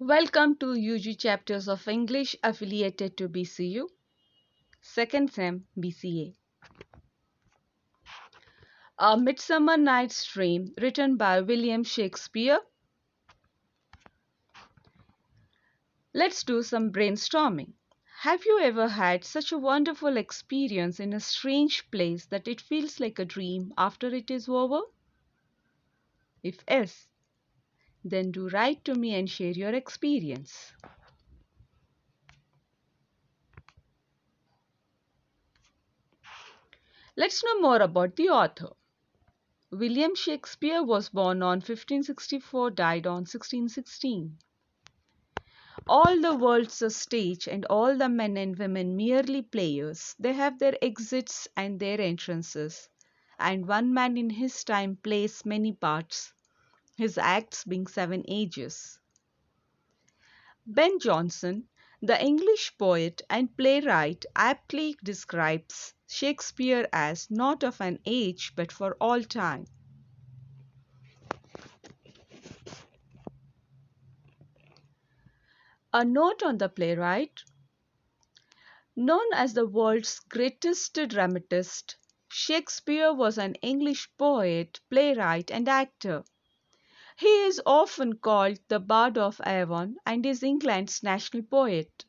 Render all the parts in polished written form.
Welcome to UG chapters of English affiliated to BCU, second Sem BCA. A Midsummer Night's Dream, written by William Shakespeare. Let's do some brainstorming. Have you ever had such a wonderful experience in a strange place that it feels like a dream after it is over? If yes, then do write to me and share your experience. Let's know more about the author. William Shakespeare was born on 1564, died on 1616. All the world's a stage and all the men and women merely players. They have their exits and their entrances. And one man in his time plays many parts, his acts being 7 ages. Ben Jonson, the English poet and playwright, aptly describes Shakespeare as not of an age but for all time. A note on the playwright. Known as the world's greatest dramatist, Shakespeare was an English poet, playwright, and actor. He is often called the Bard of Avon and is England's national poet.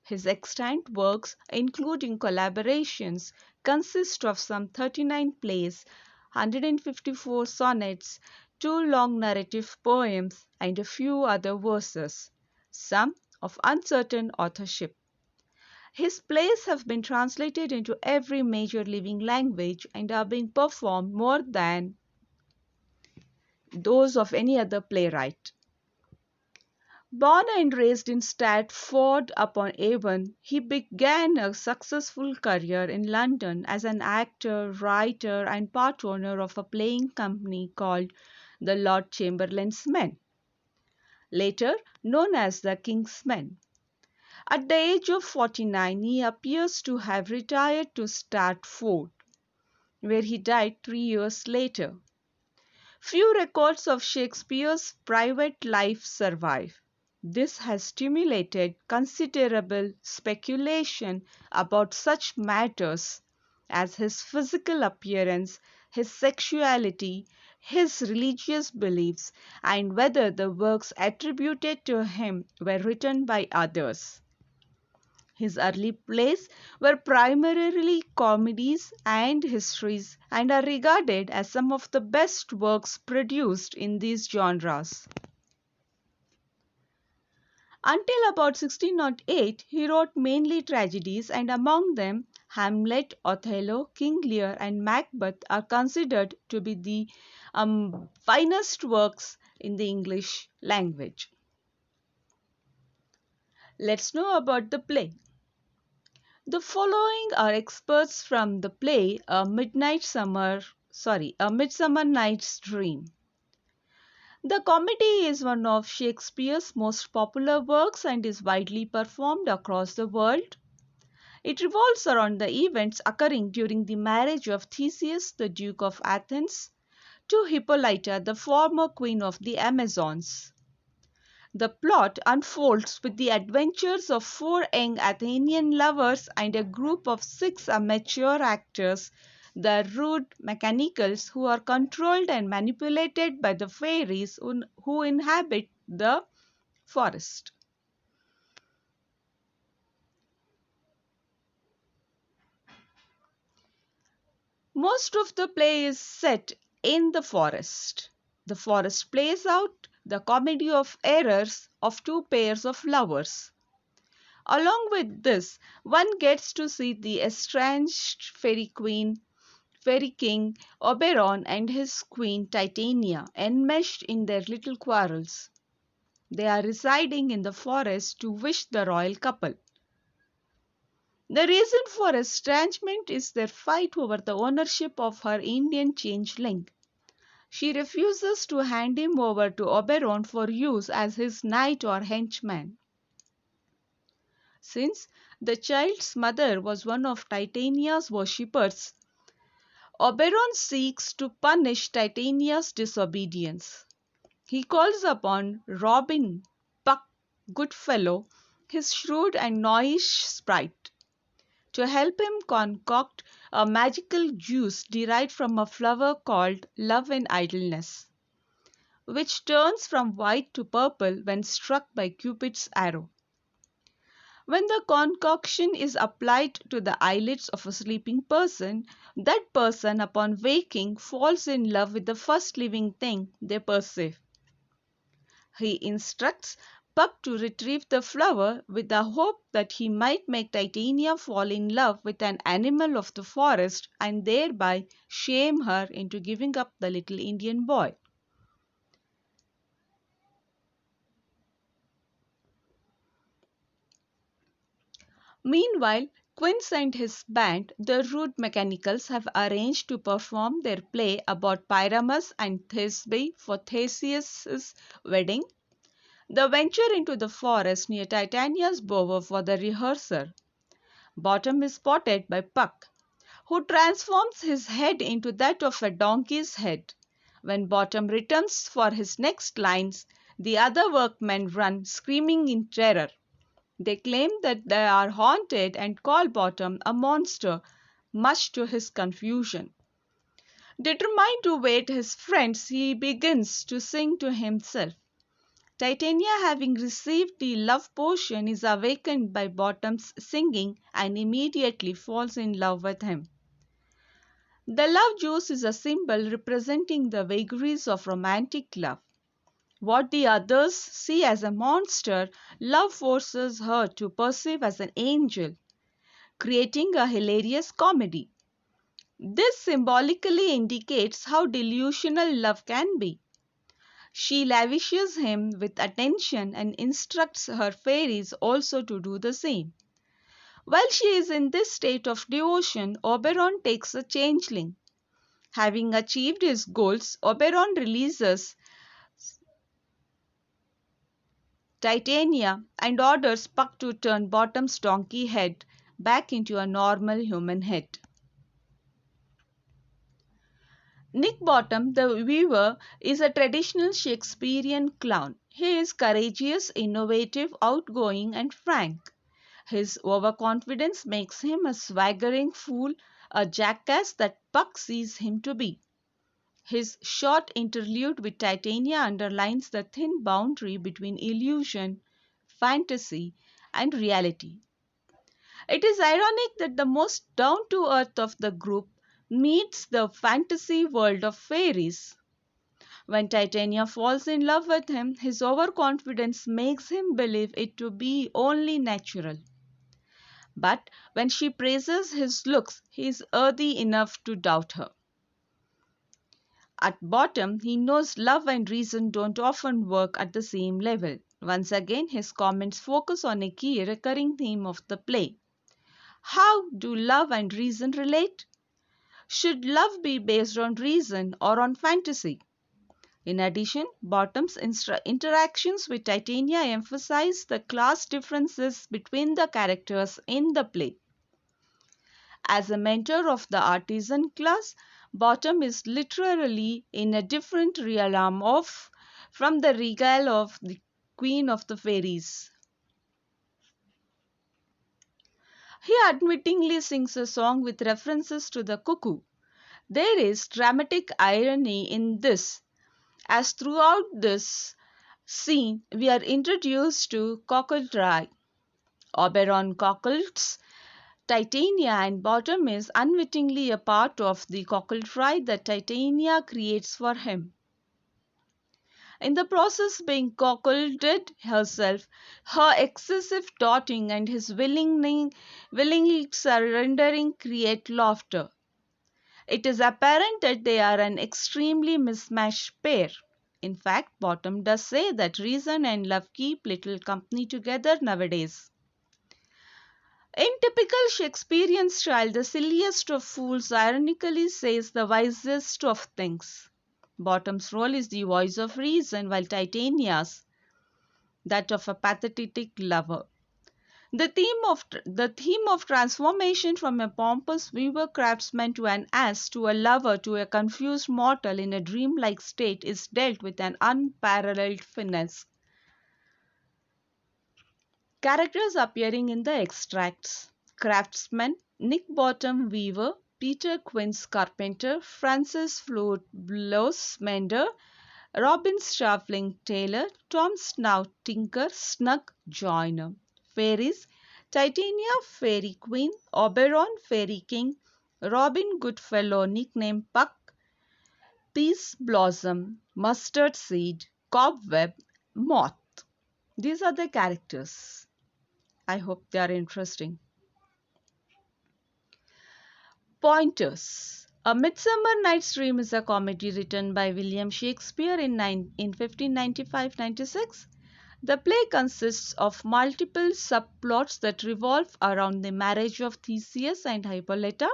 His extant works, including collaborations, consist of some 39 plays, 154 sonnets, two long narrative poems, and a few other verses, some of uncertain authorship. His plays have been translated into every major living language and are being performed more than those of any other playwright. Born and raised in Stratford-upon-Avon, he began a successful career in London as an actor, writer, and part owner of a playing company called the Lord Chamberlain's Men, later known as the King's Men. At the age of 49, he appears to have retired to Stratford, where he died 3 years later. Few records of Shakespeare's private life survive. This has stimulated considerable speculation about such matters as his physical appearance, his sexuality, his religious beliefs, and whether the works attributed to him were written by others. His early plays were primarily comedies and histories and are regarded as some of the best works produced in these genres. Until about 1608, he wrote mainly tragedies, and among them Hamlet, Othello, King Lear, and Macbeth are considered to be the finest works in the English language. Let's know about the play. The following are excerpts from the play A Midsummer Night's Dream. The comedy is one of Shakespeare's most popular works and is widely performed across the world. It revolves around the events occurring during the marriage of Theseus, the Duke of Athens, to Hippolyta, the former queen of the Amazons. The plot unfolds with the adventures of four young Athenian lovers and a group of six amateur actors, the rude mechanicals who are controlled and manipulated by the fairies who inhabit the forest. Most of the play is set in the forest. The forest plays out the comedy of errors of two pairs of lovers. Along with this, one gets to see the estranged fairy king Oberon and his queen Titania enmeshed in their little quarrels. They are residing in the forest to wish the royal couple. The reason for estrangement is their fight over the ownership of her Indian changeling. She refuses to hand him over to Oberon for use as his knight or henchman. Since the child's mother was one of Titania's worshippers, Oberon seeks to punish Titania's disobedience. He calls upon Robin, Puck, Goodfellow, his shrewd and noyish sprite, to help him concoct a magical juice derived from a flower called love in idleness, which turns from white to purple when struck by Cupid's arrow. When the concoction is applied to the eyelids of a sleeping person, that person, upon waking, falls in love with the first living thing they perceive. He instructs Puck to retrieve the flower with the hope that he might make Titania fall in love with an animal of the forest and thereby shame her into giving up the little Indian boy. Meanwhile, Quince and his band, the Rude Mechanicals, have arranged to perform their play about Pyramus and Thisbe for Theseus' wedding. They venture into the forest near Titania's bower for the rehearsal. Bottom is spotted by Puck, who transforms his head into that of a donkey's head. When Bottom returns for his next lines, the other workmen run screaming in terror. They claim that they are haunted and call Bottom a monster, much to his confusion. Determined to wait his friends, he begins to sing to himself. Titania, having received the love potion, is awakened by Bottom's singing and immediately falls in love with him. The love juice is a symbol representing the vagaries of romantic love. What the others see as a monster, love forces her to perceive as an angel, creating a hilarious comedy. This symbolically indicates how delusional love can be. She lavishes him with attention and instructs her fairies also to do the same. While she is in this state of devotion, Oberon takes a changeling. Having achieved his goals, Oberon releases Titania and orders Puck to turn Bottom's donkey head back into a normal human head. Nick Bottom, the weaver, is a traditional Shakespearean clown. He is courageous, innovative, outgoing, and frank. His overconfidence makes him a swaggering fool, a jackass that Puck sees him to be. His short interlude with Titania underlines the thin boundary between illusion, fantasy, and reality. It is ironic that the most down to earth of the group meets the fantasy world of fairies. When Titania falls in love with him, his overconfidence makes him believe it to be only natural. But when she praises his looks, he is earthy enough to doubt her. At bottom, he knows love and reason don't often work at the same level. Once again, his comments focus on a key recurring theme of the play. How do love and reason relate? Should love be based on reason or on fantasy? In addition, Bottom's interactions with Titania emphasize the class differences between the characters in the play. As a mentor of the artisan class, Bottom is literally in a different realm from the regal of the Queen of the Fairies. He unwittingly sings a song with references to the cuckoo. There is dramatic irony in this, as throughout this scene we are introduced to cockle-try. Oberon cockles Titania and Bottom is unwittingly a part of the cockle-try that Titania creates for him. In the process being cockleded herself, her excessive doting and his willingly surrendering create laughter. It is apparent that they are an extremely mismatched pair. In fact, Bottom does say that reason and love keep little company together nowadays. In typical Shakespearean style, the silliest of fools ironically says the wisest of things. Bottom's role is the voice of reason, while Titania's that of a pathetic lover. The theme of transformation from a pompous weaver craftsman to an ass to a lover to a confused mortal in a dreamlike state is dealt with an unparalleled finesse. Characters appearing in the extracts: craftsman, Nick Bottom weaver, Peter Quince carpenter, Francis Flute blows mender, Robin Starveling tailor, Tom Snout tinker, Snug joiner. Fairies: Titania fairy queen, Oberon fairy king, Robin Goodfellow nicknamed Puck, Peace blossom, Mustard seed, Cobweb, Moth. These are the characters. I hope they are interesting. Pointers. A Midsummer Night's Dream is a comedy written by William Shakespeare in 1595-96. The play consists of multiple subplots that revolve around the marriage of Theseus and Hippolyta.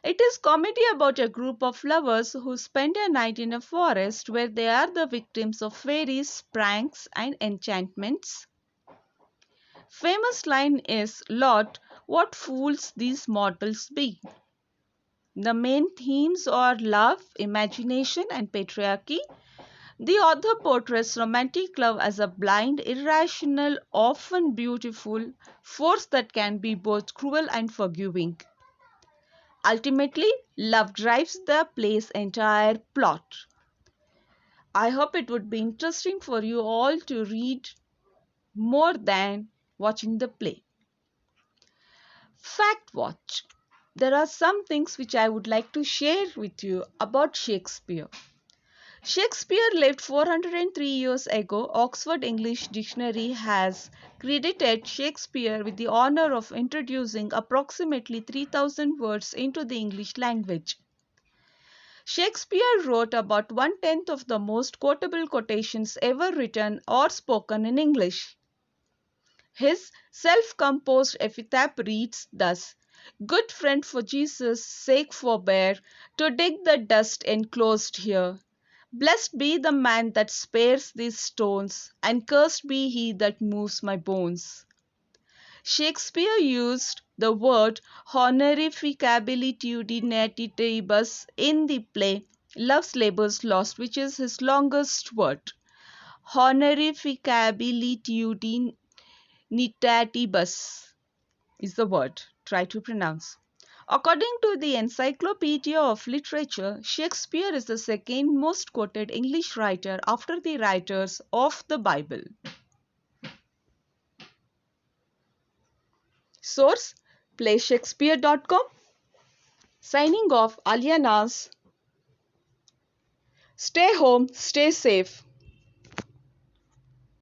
It is comedy about a group of lovers who spend a night in a forest where they are the victims of fairies, pranks, and enchantments. Famous line is, Lord, what fools these mortals be. The main themes are love, imagination, and patriarchy. The author portrays romantic love as a blind, irrational, often beautiful force that can be both cruel and forgiving. Ultimately, love drives the play's entire plot. I hope it would be interesting for you all to read more than watching the play. Fact Watch. There are some things which I would like to share with you about Shakespeare. Shakespeare lived 403 years ago. Oxford English Dictionary has credited Shakespeare with the honor of introducing approximately 3,000 words into the English language. Shakespeare wrote about 1/10 of the most quotable quotations ever written or spoken in English. His self-composed epitaph reads thus: Good friend, for Jesus' sake forbear to dig the dust enclosed here. Blessed be the man that spares these stones, and cursed be he that moves my bones. Shakespeare used the word honorificabilitudinatibus in the play Love's Labour's Lost, which is his longest word. Honorificabilitudinatibus is the word. Try to pronounce. According to the Encyclopedia of Literature, Shakespeare is the second most quoted English writer after the writers of the Bible. Source: playshakespeare.com. Signing off, Alia Naz. Stay home, stay safe.